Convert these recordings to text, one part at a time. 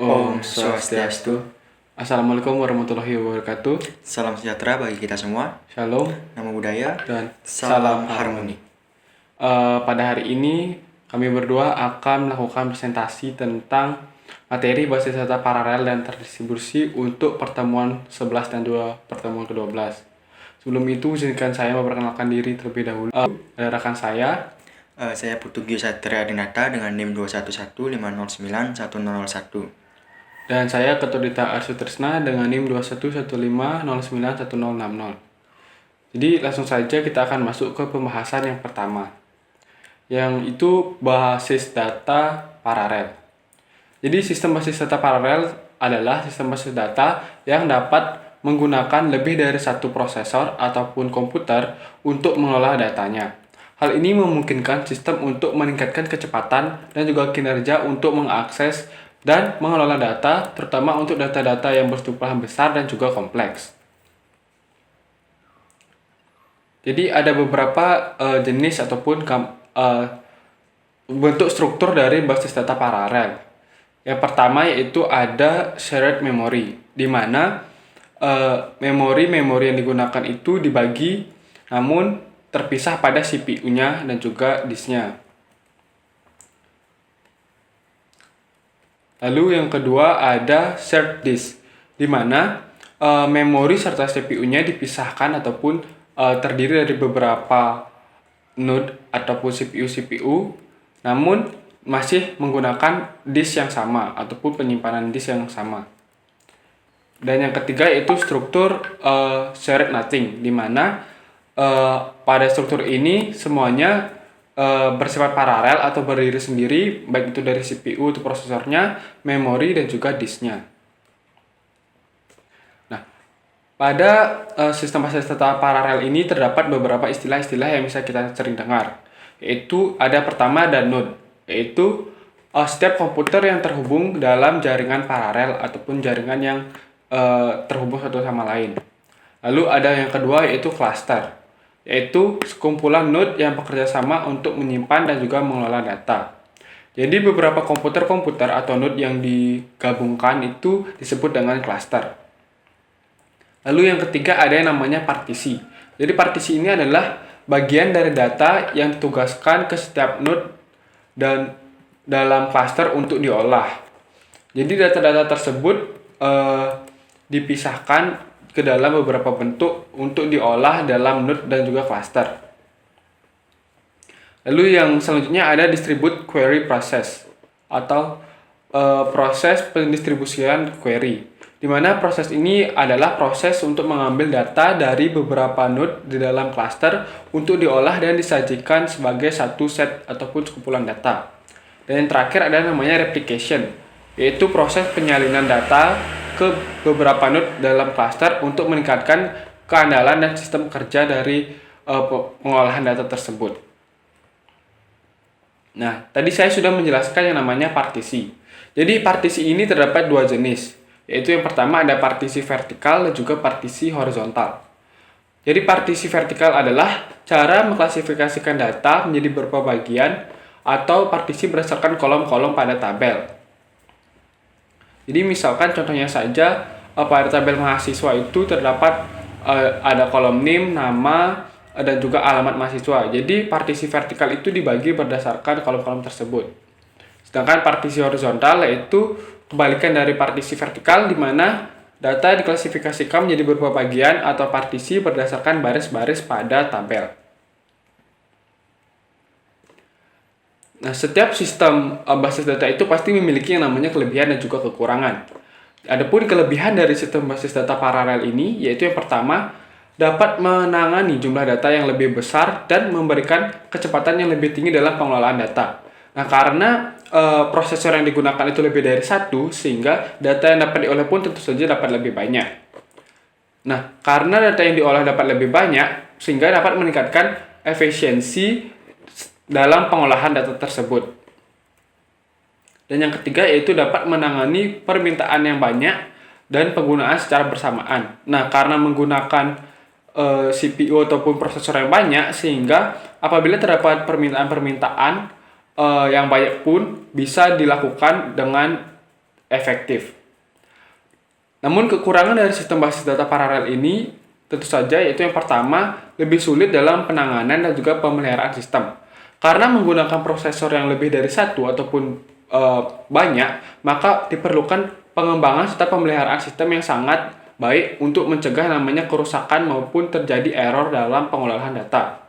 Om Swastiastu. Assalamualaikum warahmatullahi wabarakatuh. Salam sejahtera bagi kita semua. Shalom Namo Buddhaya dan Salam Harmoni. Pada hari ini kami berdua akan melakukan presentasi tentang materi basis data paralel dan terdistribusi untuk pertemuan 11 dan pertemuan ke-12. Sebelum itu izinkan saya memperkenalkan diri terlebih dahulu. Ada rekan saya. Saya Putugio Satria Adinata dengan NIM 211509101. Dan saya Ketodita Arsutresna dengan NIM 2115091060. Jadi langsung saja kita akan masuk ke pembahasan yang pertama, yang itu basis data paralel. Jadi sistem basis data paralel adalah sistem basis data yang dapat menggunakan lebih dari satu prosesor ataupun komputer untuk mengelola datanya. Hal ini memungkinkan sistem untuk meningkatkan kecepatan dan juga kinerja untuk mengakses dan mengelola data, terutama untuk data-data yang berjumlah besar dan juga kompleks. Jadi ada beberapa jenis ataupun bentuk struktur dari basis data paralel. Yang pertama yaitu ada shared memory, di mana memori-memori yang digunakan itu dibagi namun terpisah pada CPU-nya dan juga disk-nya. Lalu yang kedua ada shared disk, di mana memori serta CPU-nya dipisahkan ataupun terdiri dari beberapa node ataupun CPU, namun masih menggunakan disk yang sama ataupun penyimpanan disk yang sama. Dan yang ketiga yaitu struktur shared nothing, di mana pada struktur ini semuanya bersifat paralel atau berdiri sendiri, baik itu dari CPU atau prosesornya, memori dan juga disknya. Nah, pada sistem basis data paralel ini terdapat beberapa istilah-istilah yang bisa kita sering dengar, yaitu ada pertama ada node, yaitu setiap komputer yang terhubung dalam jaringan paralel ataupun jaringan yang terhubung satu sama lain. Lalu ada yang kedua yaitu cluster, yaitu sekumpulan node yang bekerja sama untuk menyimpan dan juga mengelola data. Jadi beberapa komputer atau node yang digabungkan itu disebut dengan cluster. Lalu yang ketiga ada yang namanya partisi. Jadi partisi ini adalah bagian dari data yang ditugaskan ke setiap node dan dalam cluster untuk diolah. Jadi data-data tersebut dipisahkan ke dalam beberapa bentuk untuk diolah dalam node dan juga cluster. Lalu yang selanjutnya ada distribute query process atau proses pendistribusian query, di mana proses ini adalah proses untuk mengambil data dari beberapa node di dalam cluster untuk diolah dan disajikan sebagai satu set ataupun sekumpulan data. Dan yang terakhir ada namanya replication, yaitu proses penyalinan data ke beberapa node dalam cluster untuk meningkatkan keandalan dan sistem kerja dari pengolahan data tersebut. Nah, tadi saya sudah menjelaskan yang namanya partisi. Jadi partisi ini terdapat dua jenis, yaitu yang pertama ada partisi vertikal dan juga partisi horizontal. Jadi partisi vertikal adalah cara mengklasifikasikan data menjadi beberapa bagian atau partisi berdasarkan kolom-kolom pada tabel. Jadi misalkan contohnya saja pada tabel mahasiswa itu terdapat ada kolom NIM, nama, dan juga alamat mahasiswa. Jadi partisi vertikal itu dibagi berdasarkan kolom-kolom tersebut. Sedangkan partisi horizontal yaitu kebalikan dari partisi vertikal, di mana data diklasifikasikan menjadi beberapa bagian atau partisi berdasarkan baris-baris pada tabel. Nah, setiap sistem basis data itu pasti memiliki yang namanya kelebihan dan juga kekurangan. Adapun kelebihan dari sistem basis data paralel ini yaitu yang pertama, dapat menangani jumlah data yang lebih besar dan memberikan kecepatan yang lebih tinggi dalam pengelolaan data. Nah, karena prosesor yang digunakan itu lebih dari satu, sehingga data yang dapat diolah pun tentu saja dapat lebih banyak. Nah, karena data yang diolah dapat lebih banyak, sehingga dapat meningkatkan efisiensi dalam pengolahan data tersebut. Dan yang ketiga yaitu dapat menangani permintaan yang banyak dan penggunaan secara bersamaan. Nah, karena menggunakan CPU ataupun prosesor yang banyak, sehingga apabila terdapat permintaan yang banyak pun bisa dilakukan dengan efektif. Namun kekurangan dari sistem basis data paralel ini tentu saja yaitu yang pertama lebih sulit dalam penanganan dan juga pemeliharaan sistem. Karena menggunakan prosesor yang lebih dari satu ataupun banyak, maka diperlukan pengembangan serta pemeliharaan sistem yang sangat baik untuk mencegah namanya kerusakan maupun terjadi error dalam pengolahan data.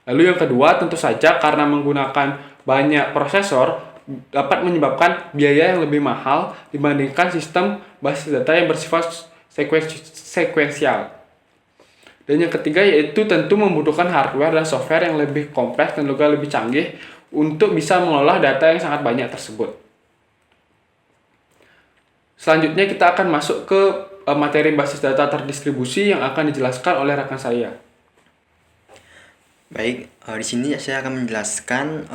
Lalu yang kedua, tentu saja karena menggunakan banyak prosesor dapat menyebabkan biaya yang lebih mahal dibandingkan sistem basis data yang bersifat sekuensial. Dan yang ketiga yaitu tentu membutuhkan hardware dan software yang lebih kompleks dan juga lebih canggih untuk bisa mengolah data yang sangat banyak tersebut. Selanjutnya kita akan masuk ke materi basis data terdistribusi yang akan dijelaskan oleh rekan saya. Baik, di sini saya akan menjelaskan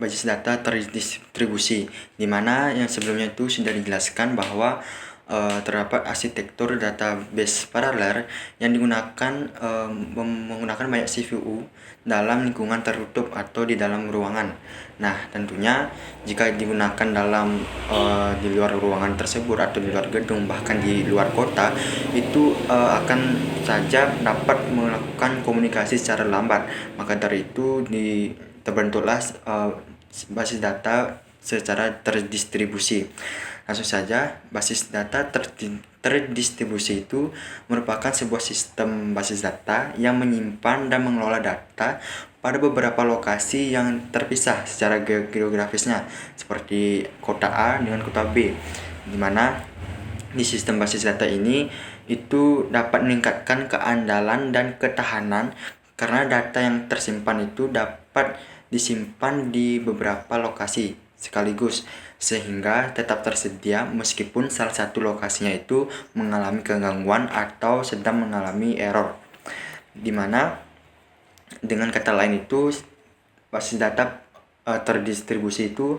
basis data terdistribusi, di mana yang sebelumnya itu sudah dijelaskan bahwa terdapat arsitektur database paralel yang digunakan menggunakan banyak CPU dalam lingkungan tertutup atau di dalam ruangan. Nah, tentunya jika digunakan dalam di luar ruangan tersebut atau di luar gedung, bahkan di luar kota, itu akan saja dapat melakukan komunikasi secara lambat. Maka dari itu terbentuklah basis data secara terdistribusi. Langsung saja, basis data terdistribusi itu merupakan sebuah sistem basis data yang menyimpan dan mengelola data pada beberapa lokasi yang terpisah secara geografisnya, seperti kota A dengan kota B, di mana di sistem basis data ini itu dapat meningkatkan keandalan dan ketahanan karena data yang tersimpan itu dapat disimpan di beberapa lokasi sekaligus sehingga tetap tersedia meskipun salah satu lokasinya itu mengalami kegangguan atau sedang mengalami error. Dimana dengan kata lain itu basis data terdistribusi itu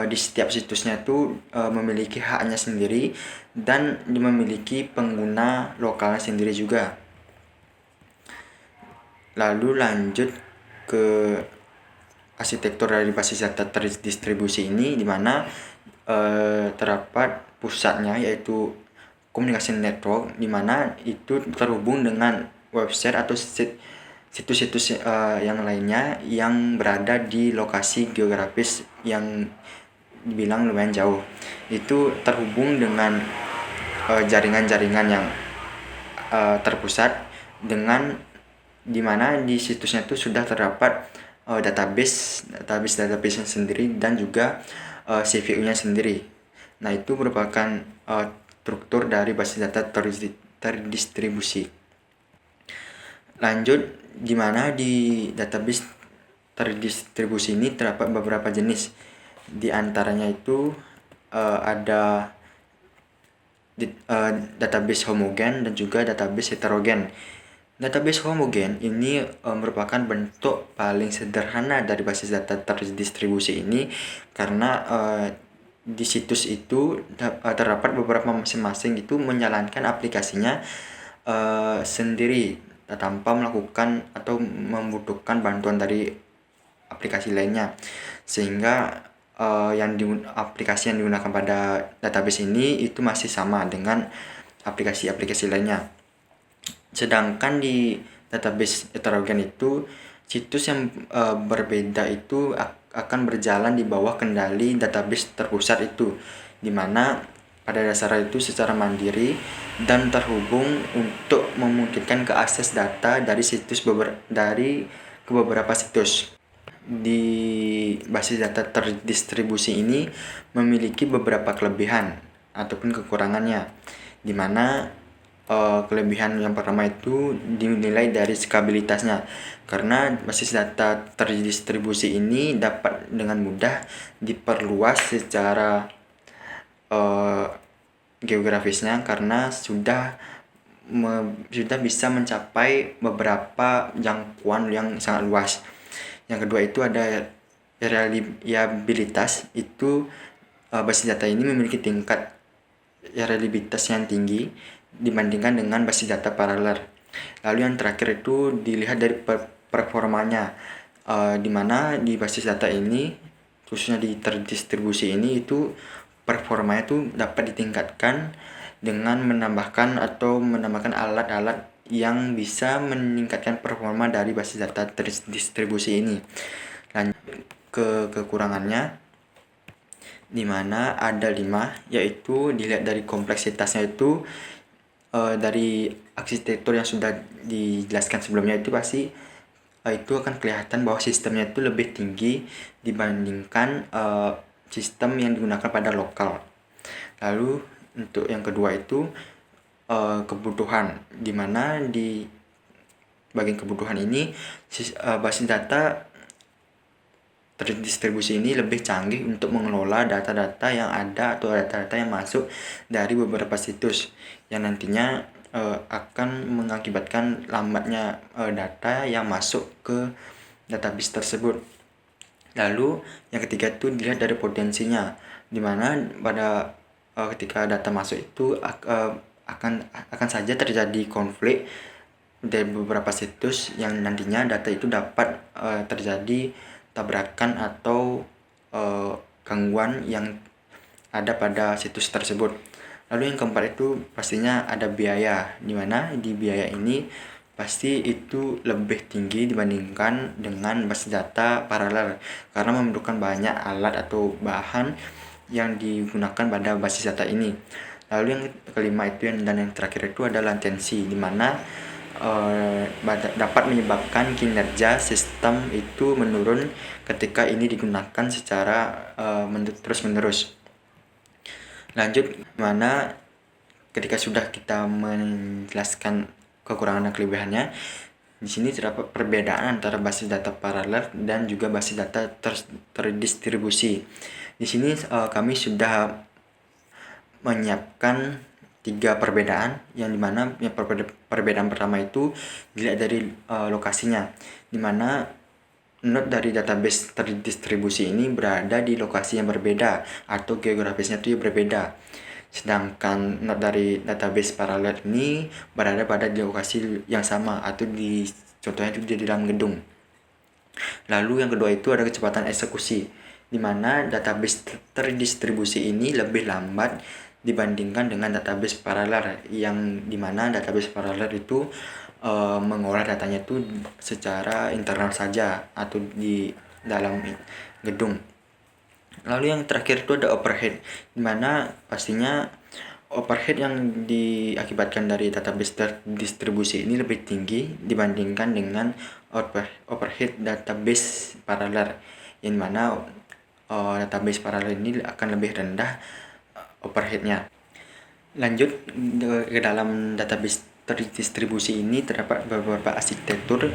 di setiap situsnya itu memiliki haknya sendiri dan memiliki pengguna lokalnya sendiri juga. Lalu lanjut ke arsitektur dari basis data terdistribusi ini, di mana terdapat pusatnya yaitu komunikasi network, di mana itu terhubung dengan website atau situs-situs yang lainnya yang berada di lokasi geografis yang dibilang lumayan jauh. Itu terhubung dengan jaringan-jaringan yang terpusat dengan dimana di situsnya itu sudah terdapat database sendiri dan juga CPU-nya sendiri. Nah, itu merupakan struktur dari basis data terdistribusi. Lanjut, di mana di database terdistribusi ini terdapat beberapa jenis. Di antaranya itu ada database homogen dan juga database heterogen. Database homogen ini merupakan bentuk paling sederhana dari basis data terdistribusi ini karena di situs itu terdapat beberapa masing-masing itu menjalankan aplikasinya sendiri tanpa melakukan atau membutuhkan bantuan dari aplikasi lainnya, sehingga aplikasi yang digunakan pada database ini itu masih sama dengan aplikasi-aplikasi lainnya. Sedangkan di database heterogen itu situs yang berbeda itu akan berjalan di bawah kendali database terpusat itu, dimana pada dasarnya itu secara mandiri dan terhubung untuk memungkinkan keakses data dari ke beberapa situs. Di basis data terdistribusi ini memiliki beberapa kelebihan ataupun kekurangannya, dimana kelebihan yang pertama itu dinilai dari skabilitasnya, karena basis data terdistribusi ini dapat dengan mudah diperluas secara geografisnya karena sudah bisa mencapai beberapa jangkauan yang sangat luas. Yang kedua itu ada reliabilitas. Itu basis data ini memiliki tingkat reliabilitas yang tinggi dibandingkan dengan basis data paralel. Lalu yang terakhir itu dilihat dari performanya, di mana di basis data ini khususnya di terdistribusi ini itu performanya itu dapat ditingkatkan dengan menambahkan alat-alat yang bisa meningkatkan performa dari basis data terdistribusi ini. Lanjut ke kekurangannya, di mana ada 5, yaitu dilihat dari kompleksitasnya itu dari arsitektur yang sudah dijelaskan sebelumnya itu pasti itu akan kelihatan bahwa sistemnya itu lebih tinggi dibandingkan sistem yang digunakan pada lokal. Lalu untuk yang kedua itu kebutuhan, di mana di bagian kebutuhan ini basis data terdistribusi ini lebih canggih untuk mengelola data-data yang ada atau data-data yang masuk dari beberapa situs yang nantinya akan mengakibatkan lambatnya data yang masuk ke database tersebut. Lalu yang ketiga itu dilihat dari potensinya, dimana pada ketika data masuk itu akan saja terjadi konflik dari beberapa situs yang nantinya data itu dapat terjadi tabrakan atau gangguan yang ada pada situs tersebut. Lalu yang keempat itu pastinya ada biaya, dimana di biaya ini pasti itu lebih tinggi dibandingkan dengan basis data paralel karena memerlukan banyak alat atau bahan yang digunakan pada basis data ini. Lalu yang kelima itu dan yang terakhir itu ada latensi, dimana dapat menyebabkan kinerja sistem itu menurun ketika ini digunakan secara terus-menerus. Lanjut, mana ketika sudah kita menjelaskan kekurangan dan kelebihannya, di sini terdapat perbedaan antara basis data paralel dan juga basis data terdistribusi. Di sini kami sudah menyiapkan 3 perbedaan, yang dimana perbedaan pertama itu dilihat dari lokasinya, dimana node dari database terdistribusi ini berada di lokasi yang berbeda atau geografisnya itu berbeda. Sedangkan node dari database paralel ini berada pada di lokasi yang sama atau contohnya itu di dalam gedung. Lalu yang kedua itu ada kecepatan eksekusi, di mana database terdistribusi ini lebih lambat dibandingkan dengan database paralel, yang dimana database paralel itu mengolah datanya itu secara internal saja atau di dalam gedung. Lalu yang terakhir itu ada overhead, dimana pastinya overhead yang diakibatkan dari database terdistribusi ini lebih tinggi dibandingkan dengan overhead database paralel, yang mana database paralel ini akan lebih rendah overheadnya. Lanjut ke dalam database terdistribusi ini terdapat beberapa arsitektur,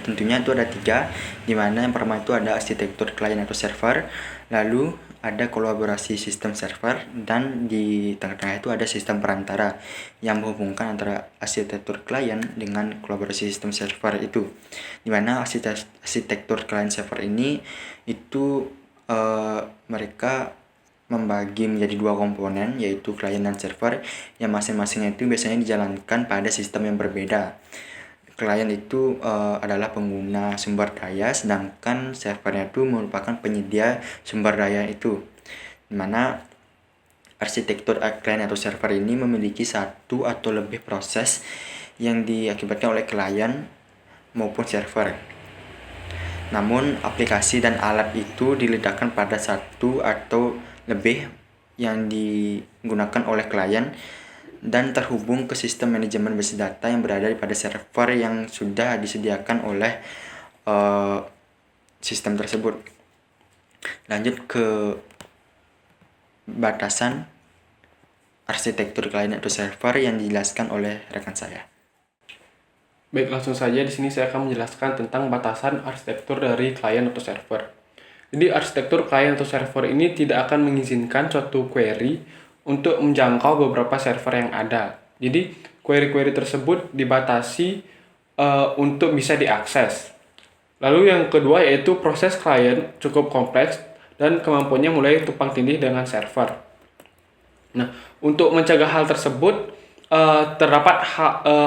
tentunya itu ada 3, dimana yang pertama itu ada arsitektur klien atau server, lalu ada kolaborasi sistem server, dan di tengah-tengah itu ada sistem perantara yang menghubungkan antara arsitektur klien dengan kolaborasi sistem server itu, dimana arsitektur klien server ini itu mereka membagi menjadi 2 komponen, yaitu klien dan server, yang masing-masingnya itu biasanya dijalankan pada sistem yang berbeda. Klien itu adalah pengguna sumber daya, sedangkan servernya itu merupakan penyedia sumber daya itu, dimana arsitektur klien atau server ini memiliki 1 atau lebih proses yang diakibatkan oleh klien maupun server. Namun aplikasi dan alat itu diledakkan pada 1 atau lebih yang digunakan oleh klien dan terhubung ke sistem manajemen basis data yang berada pada server yang sudah disediakan oleh sistem tersebut. Lanjut ke batasan arsitektur klien atau server yang dijelaskan oleh rekan saya. Baik, langsung saja di sini saya akan menjelaskan tentang batasan arsitektur dari klien atau server. Jadi arsitektur klien atau server ini tidak akan mengizinkan suatu query untuk menjangkau beberapa server yang ada. Jadi query-query tersebut dibatasi untuk bisa diakses. Lalu yang kedua yaitu proses klien cukup kompleks dan kemampuannya mulai tumpang tindih dengan server. Nah, untuk mencegah hal tersebut, terdapat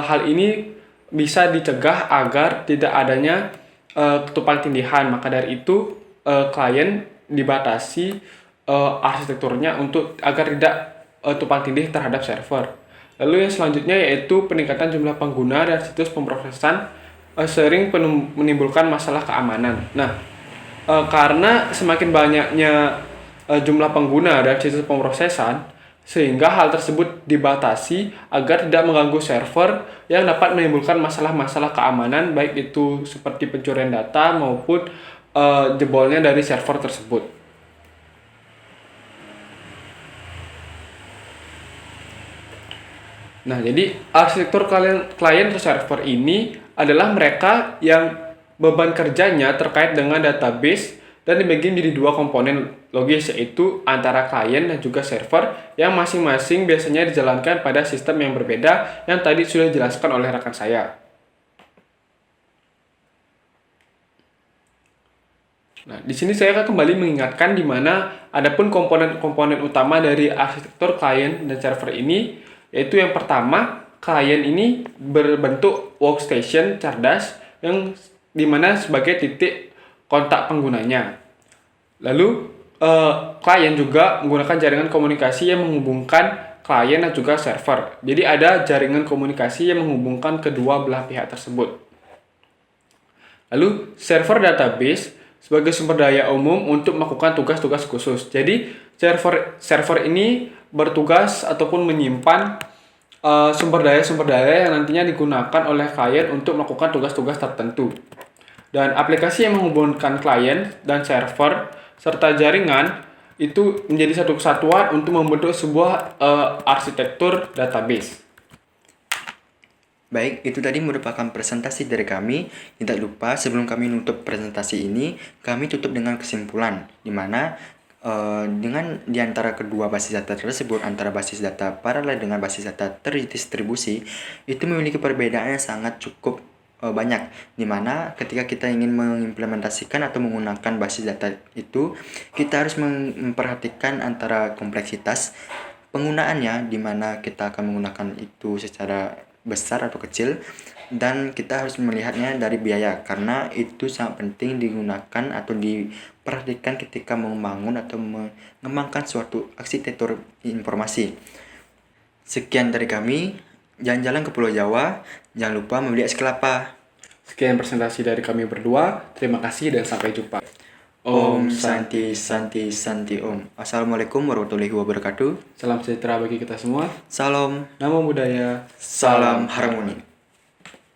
hal ini bisa dicegah agar tidak adanya tumpang tindihan. Maka dari itu klien dibatasi arsitekturnya untuk agar tidak tumpang tindih terhadap server. Lalu yang selanjutnya yaitu peningkatan jumlah pengguna dan situs pemrosesan sering menimbulkan masalah keamanan. Nah, karena semakin banyaknya jumlah pengguna dan situs pemrosesan, sehingga hal tersebut dibatasi agar tidak mengganggu server yang dapat menimbulkan masalah-masalah keamanan, baik itu seperti pencurian data maupun jebolnya dari server tersebut. Nah, jadi arsitektur klien atau server ini adalah mereka yang beban kerjanya terkait dengan database dan dibagi menjadi dua komponen logis, yaitu antara klien dan juga server yang masing-masing biasanya dijalankan pada sistem yang berbeda yang tadi sudah dijelaskan oleh rekan saya. Nah, di sini saya akan kembali mengingatkan di mana adapun komponen-komponen utama dari arsitektur klien dan server ini, yaitu yang pertama, klien ini berbentuk workstation cerdas yang dimana sebagai titik kontak penggunanya. Lalu klien juga menggunakan jaringan komunikasi yang menghubungkan klien dan juga server. Jadi ada jaringan komunikasi yang menghubungkan kedua belah pihak tersebut. Lalu server database sebagai sumber daya umum untuk melakukan tugas-tugas khusus. Jadi server ini bertugas ataupun menyimpan sumber daya yang nantinya digunakan oleh klien untuk melakukan tugas-tugas tertentu. Dan aplikasi yang menghubungkan klien dan server serta jaringan itu menjadi satu kesatuan untuk membentuk sebuah arsitektur database. Baik, itu tadi merupakan presentasi dari kami. Tidak lupa sebelum kami menutup presentasi ini, kami tutup dengan kesimpulan, di mana dengan diantara kedua basis data tersebut, antara basis data paralel dengan basis data terdistribusi, itu memiliki perbedaan yang sangat cukup banyak, di mana ketika kita ingin mengimplementasikan atau menggunakan basis data itu, kita harus memperhatikan antara kompleksitas penggunaannya, di mana kita akan menggunakan itu secara besar atau kecil, dan kita harus melihatnya dari biaya, karena itu sangat penting digunakan atau diperhatikan ketika membangun atau mengembangkan suatu arsitektur informasi. Sekian dari kami, jalan-jalan ke Pulau Jawa, jangan lupa membeli es kelapa. Sekian presentasi dari kami berdua, terima kasih dan sampai jumpa. Om Santi Santi Santi Om. Assalamualaikum warahmatullahi wabarakatuh. Salam sejahtera bagi kita semua. Salam, Namo Buddhaya. salam harmoni.